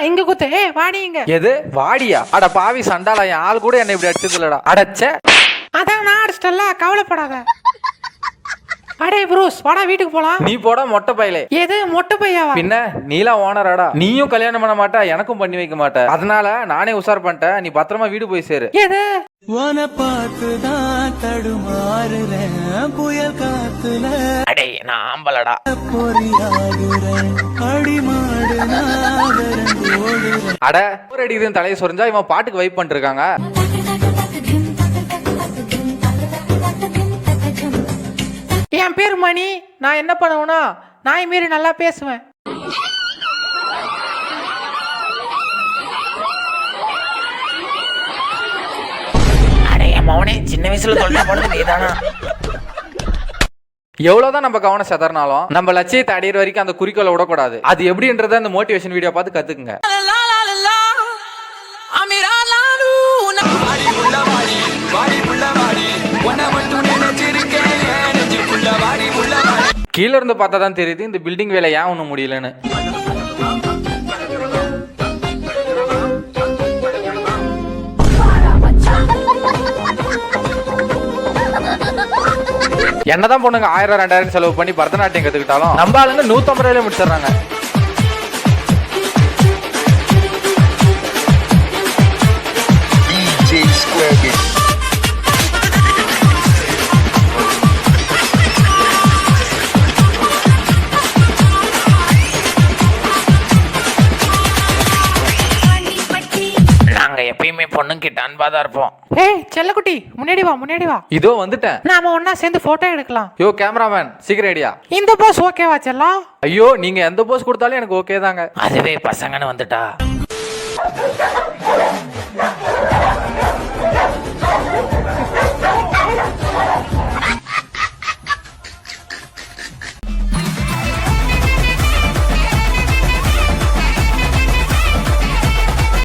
இங்க குத்து. வாடி இங்க. எது வாடியா? அட பாவி சண்டாளா, என் ஆள் கூட என்ன இப்படி அடிச்சது இல்லடா. அடச்சே, அதான் நான் அடிச்சிட்டல, கவலைப்படாத. அடே ப்ரூஸ், வாடா வீட்டுக்கு போலாம். நீ போட மொட்டை பையலே. எது மொட்டை பையாவா? பின்ன நீலா ஓனராடா. நீயும் கல்யாணம் பண்ண மாட்டா, எனக்கும் பண்ணி வைக்க மாட்ட. அதனால நானே உசார் பண்ணிட்டேன். நீ பத்திரமா வீடு போய் சேரு. எது உன பார்த்துதான் தடுமாறுறேன் புயல் காத்துல. அடே நான் ஆம்பலடா. பொறியாடுறேன் அடிமாடு நாகரங்கோடுறேன். அட ஒரு அடிக்குதுன்னு தலையை சொரிஞ்சா இவன் பாட்டுக்கு வைப் பண்ணிட்டு இருக்காங்க. என் பேர் மணி. நான் என்ன பண்ணுவேன்னா நாய் மீறி நல்லா பேசுவேன். மவனே சின்ன வயசுல தொல்லை போனது நீதானா? எவ்வளவுதான் நம்ம கவனம் செதறினாலும் நம்ம லட்சியத்தை அடையிற வரைக்கும் அந்த குறிக்கோளை விடக்கூடாது. அது எப்படின்றத அந்த மோட்டிவேஷன் வீடியோ பார்த்து கத்துக்குங்க. கீழ இருந்து பார்த்தா தான் தெரியுது இந்த பில்டிங் வேலை ஏன் ஒன்றும் முடியலன்னு. என்னதான் பொண்ணுங்க 1000-2000 செலவு பண்ணி பரதநாட்டியம் கத்துக்கிட்டாலும் நம்ம ஆளுங்க 150 ரூபாயில முடிச்சிடறாங்க. நாங்க எப்பயுமே பொண்ணுங்கிட்ட அன்பாதான் இருப்போம். ஏய் செல்லக்குட்டி, முன்னாடி வா முன்னாடி வா. இதோ வந்துட்டேன். நாம ஒன்னா சேர்ந்து போட்டோ எடுக்கலாம். யோ கேமராமேன், சீக்கிரம் ஐடியா. இந்த போஸ் ஓகேவா செல்லம்? ஐயோ நீங்க எந்த போஸ் கொடுத்தாலும் எனக்கு ஓகே தாங்க. அதுவே பசங்கன்னு வந்துட்டா